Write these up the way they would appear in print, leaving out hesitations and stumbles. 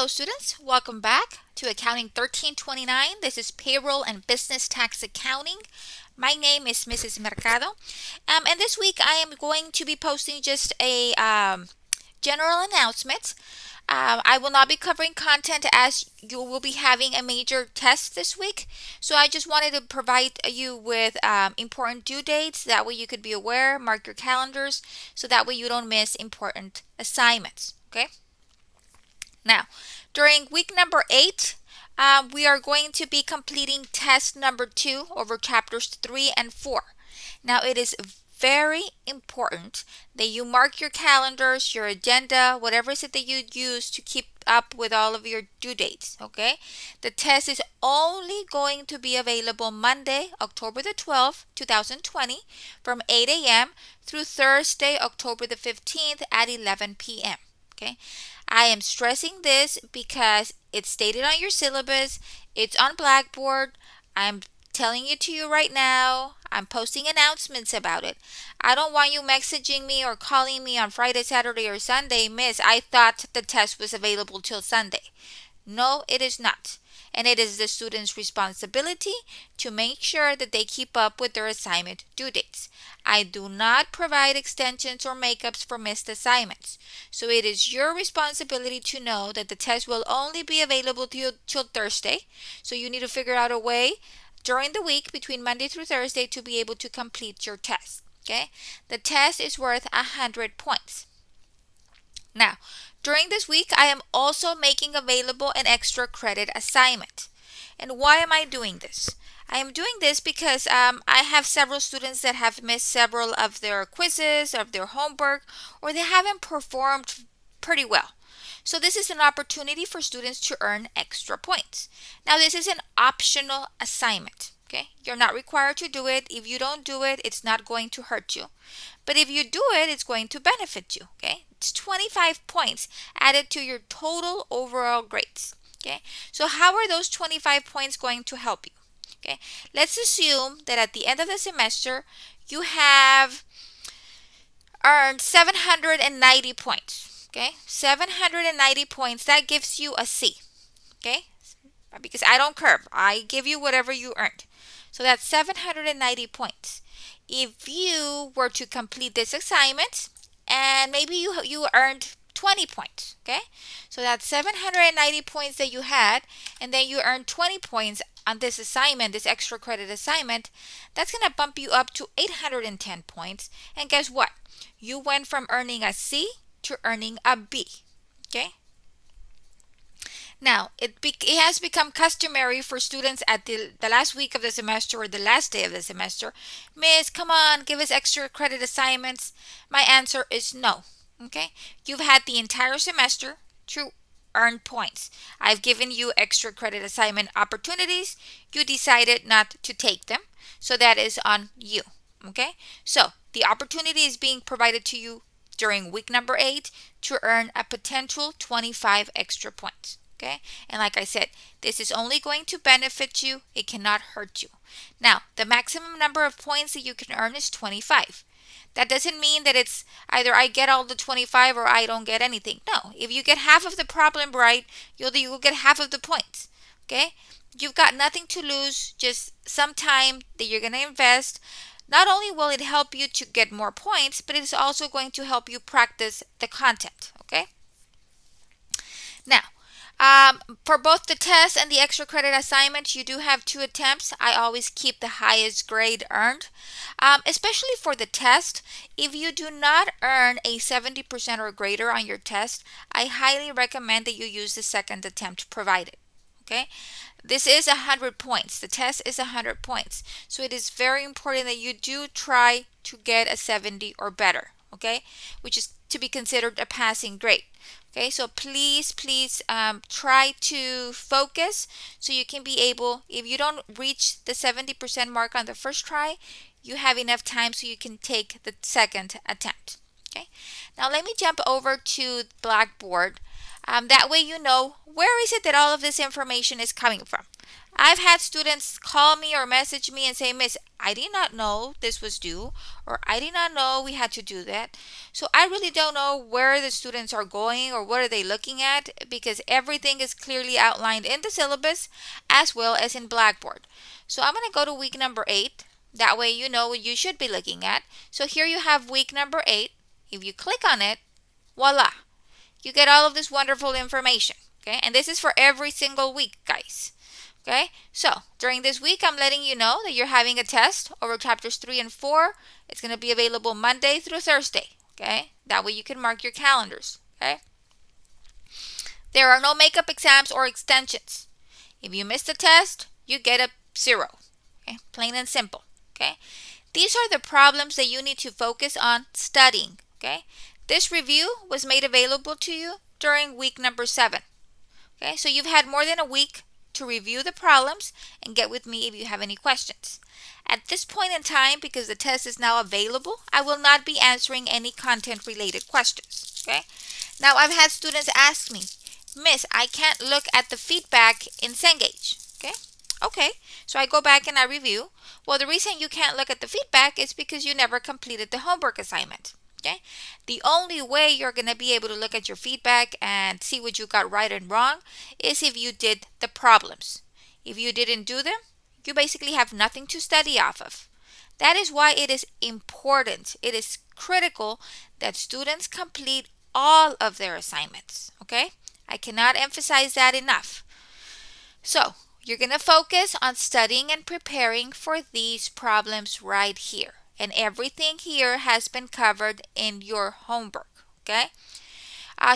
Hello students, welcome back to Accounting 1329. This is Payroll and Business Tax Accounting. My name is Mrs. Mercado. And this week I am going to be posting just a general announcement. I will not be covering content as you will be having a major test this week. So I just wanted to provide you with important due dates. That way you could be aware, mark your calendars, so that way you don't miss important assignments. Okay? Now, during week number 8, we are going to be completing test number 2 over chapters 3 and 4. Now, it is very important that you mark your calendars, your agenda, whatever is it that you use to keep up with all of your due dates, okay? The test is only going to be available Monday, October the 12th, 2020 from 8 a.m. through Thursday, October the 15th at 11 p.m., okay? I am stressing this because it's stated on your syllabus, it's on Blackboard. I'm telling it to you right now. I'm posting announcements about it. I don't want you messaging me or calling me on Friday, Saturday, or Sunday. Miss, I thought the test was available till Sunday. No, it is not. And it is the student's responsibility to make sure that they keep up with their assignment due dates. I do not provide extensions or makeups for missed assignments. So it is your responsibility to know that the test will only be available till Thursday. So you need to figure out a way during the week between Monday through Thursday to be able to complete your test. Okay? The test is worth 100 points. Now, during this week, I am also making available an extra credit assignment. And why am I doing this? I am doing this because I have several students that have missed several of their quizzes, of their homework, or they haven't performed pretty well. So this is an opportunity for students to earn extra points. Now, this is an optional assignment. Okay? You're not required to do it. If you don't do it, it's not going to hurt you. But if you do it, it's going to benefit you. Okay? It's 25 points added to your total overall grades. Okay? So how are those 25 points going to help you? Okay? Let's assume that at the end of the semester, you have earned 790 points. Okay? 790 points, that gives you a C. Okay? Because I don't curve. I give you whatever you earned. So that's 790 points. If you were to complete this assignment and maybe you earned 20 points, okay? So that's 790 points that you had, and then you earned 20 points on this assignment, this extra credit assignment. That's going to bump you up to 810 points. And guess what? You went from earning a C to earning a B, okay? Now, it has become customary for students at the last week of the semester or the last day of the semester. Miss, come on, give us extra credit assignments. My answer is no. Okay? You've had the entire semester to earn points. I've given you extra credit assignment opportunities. You decided not to take them. So that is on you. Okay? So the opportunity is being provided to you during week number 8 to earn a potential 25 extra points. Okay? And like I said, this is only going to benefit you. It cannot hurt you. Now, the maximum number of points that you can earn is 25. That doesn't mean that it's either I get all the 25 or I don't get anything. No, if you get half of the problem right, you'll get half of the points. Okay? You've got nothing to lose, just some time that you're going to invest. Not only will it help you to get more points, but it's also going to help you practice the content. Okay? Now, for both the test and the extra credit assignment, you do have 2 attempts. I always keep the highest grade earned. Especially for the test, if you do not earn a 70% or greater on your test, I highly recommend that you use the second attempt provided. Okay? This is 100 points. The test is 100 points. So it is very important that you do try to get a 70 or better. Okay? Which is to be considered a passing grade. Okay, so please try to focus so you can be able, if you don't reach the 70% mark on the first try, you have enough time so you can take the second attempt. Okay, now let me jump over to Blackboard. That way you know where is it that all of this information is coming from. I've had students call me or message me and say, Miss, I did not know this was due, or I did not know we had to do that. So I really don't know where the students are going or what are they looking at, because everything is clearly outlined in the syllabus as well as in Blackboard. So I'm going to go to week number 8. That way you know what you should be looking at. So here you have week number 8. If you click on it, voila, you get all of this wonderful information. Okay, and this is for every single week, guys. Okay, so during this week, I'm letting you know that you're having a test over chapters 3 and 4. It's going to be available Monday through Thursday. Okay, that way you can mark your calendars. Okay, there are no makeup exams or extensions. If you miss the test, you get a 0. Okay, plain and simple. Okay, these are the problems that you need to focus on studying. Okay, this review was made available to you during week number 7. Okay, so you've had more than a week to review the problems and get with me if you have any questions. At this point in time, because the test is now available, I will not be answering any content related questions. Okay, now I've had students ask me, Miss, I can't look at the feedback in Cengage. Okay, so I go back and I review. Well, the reason you can't look at the feedback is because you never completed the homework assignment. Okay, the only way you're going to be able to look at your feedback and see what you got right and wrong is if you did the problems. If you didn't do them, you basically have nothing to study off of. That is why it is important, it is critical that students complete all of their assignments. Okay, I cannot emphasize that enough. So you're going to focus on studying and preparing for these problems right here. And everything here has been covered in your homework. Okay,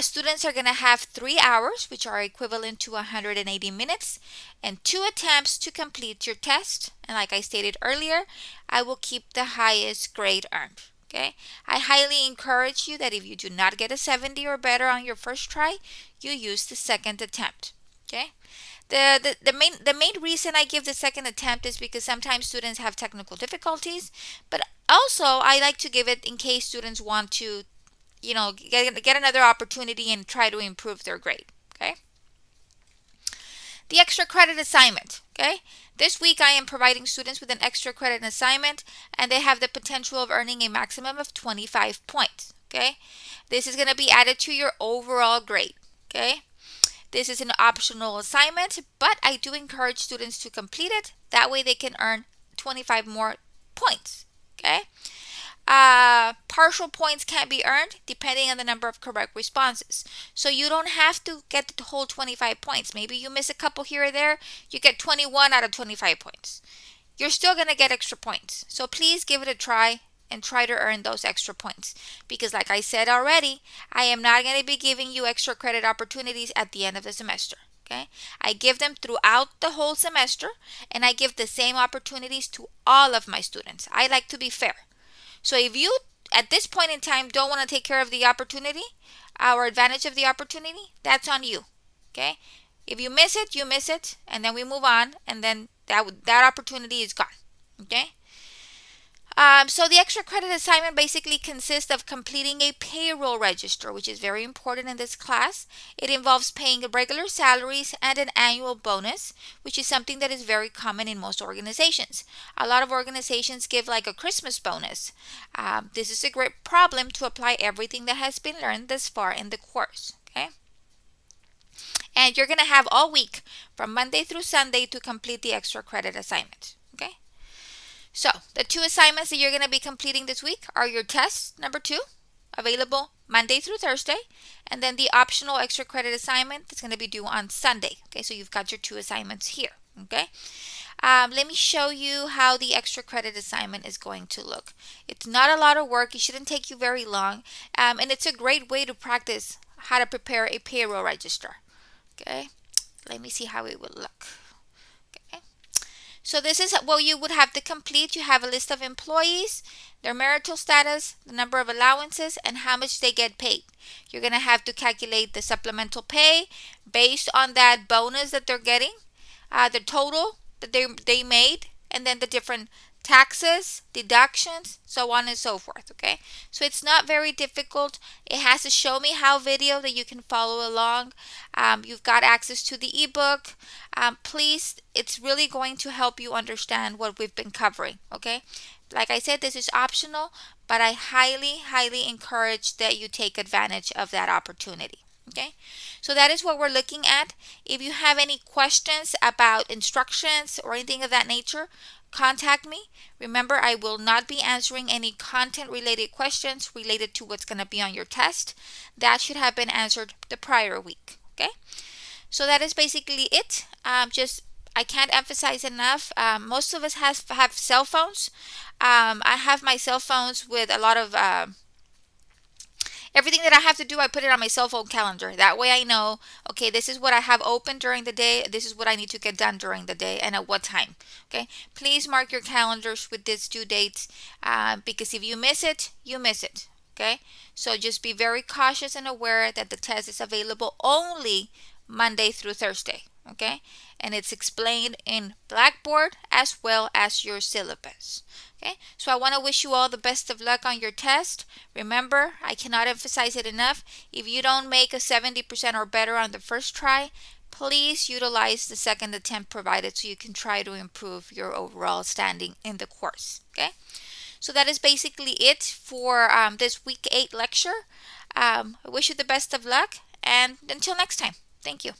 students are going to have 3 hours, which are equivalent to 180 minutes, and 2 attempts to complete your test. And like I stated earlier, I will keep the highest grade earned. Okay, I highly encourage you that if you do not get a 70 or better on your first try, you use the second attempt. Okay, the main reason I give the second attempt is because sometimes students have technical difficulties, but also I like to give it in case students want to, you know, get another opportunity and try to improve their grade. Okay, the extra credit assignment. Okay, this week I am providing students with an extra credit assignment, and they have the potential of earning a maximum of 25 points. Okay, this is going to be added to your overall grade. Okay, this is an optional assignment, but I do encourage students to complete it. That way they can earn 25 more points. Okay. Partial points can be earned depending on the number of correct responses. So you don't have to get the whole 25 points. Maybe you miss a couple here or there. You get 21 out of 25 points. You're still going to get extra points. So please give it a try and try to earn those extra points, because like I said already, I am not going to be giving you extra credit opportunities at the end of the semester. Okay, I give them throughout the whole semester, and I give the same opportunities to all of my students. I like to be fair. So if you at this point in time don't want to take care of the opportunity or advantage of the opportunity, that's on you. Okay, if you miss it, you miss it, and then we move on, and then that opportunity is gone. Okay. So the extra credit assignment basically consists of completing a payroll register, which is very important in this class. It involves paying regular salaries and an annual bonus, which is something that is very common in most organizations. A lot of organizations give like a Christmas bonus. This is a great problem to apply everything that has been learned thus far in the course. Okay, and you're going to have all week from Monday through Sunday to complete the extra credit assignment. Okay. So the 2 assignments that you're going to be completing this week are your test number 2, available Monday through Thursday, and then the optional extra credit assignment that's going to be due on Sunday. Okay, so you've got your 2 assignments here. Okay, let me show you how the extra credit assignment is going to look. It's not a lot of work. It shouldn't take you very long, and it's a great way to practice how to prepare a payroll register. Okay, let me see how it will look. Okay. So this is what you would have to complete. You have a list of employees, their marital status, the number of allowances, and how much they get paid. You're going to have to calculate the supplemental pay based on that bonus that they're getting, the total that they made, and then the different taxes, deductions, so on and so forth. Okay, so it's not very difficult. It has a show me how video that you can follow along. You've got access to the ebook. Please, it's really going to help you understand what we've been covering. Okay, like I said, this is optional, but I highly encourage that you take advantage of that opportunity. Okay, so that is what we're looking at. If you have any questions about instructions or anything of that nature, contact me. Remember, I will not be answering any content related questions related to what's going to be on your test. That should have been answered the prior week. Okay, so that is basically it. I can't emphasize enough. Most of us have cell phones. I have my cell phones with a lot of everything that I have to do. I put it on my cell phone calendar. That way I know, okay, this is what I have open during the day. This is what I need to get done during the day and at what time. Okay, please mark your calendars with these due dates, because if you miss it, you miss it. Okay, so just be very cautious and aware that the test is available only Monday through Thursday. Okay, and it's explained in Blackboard as well as your syllabus. Okay, so I want to wish you all the best of luck on your test. Remember, I cannot emphasize it enough. If you don't make a 70% or better on the first try, please utilize the second attempt provided so you can try to improve your overall standing in the course. Okay, so that is basically it for this week 8 lecture. I wish you the best of luck, and until next time, thank you.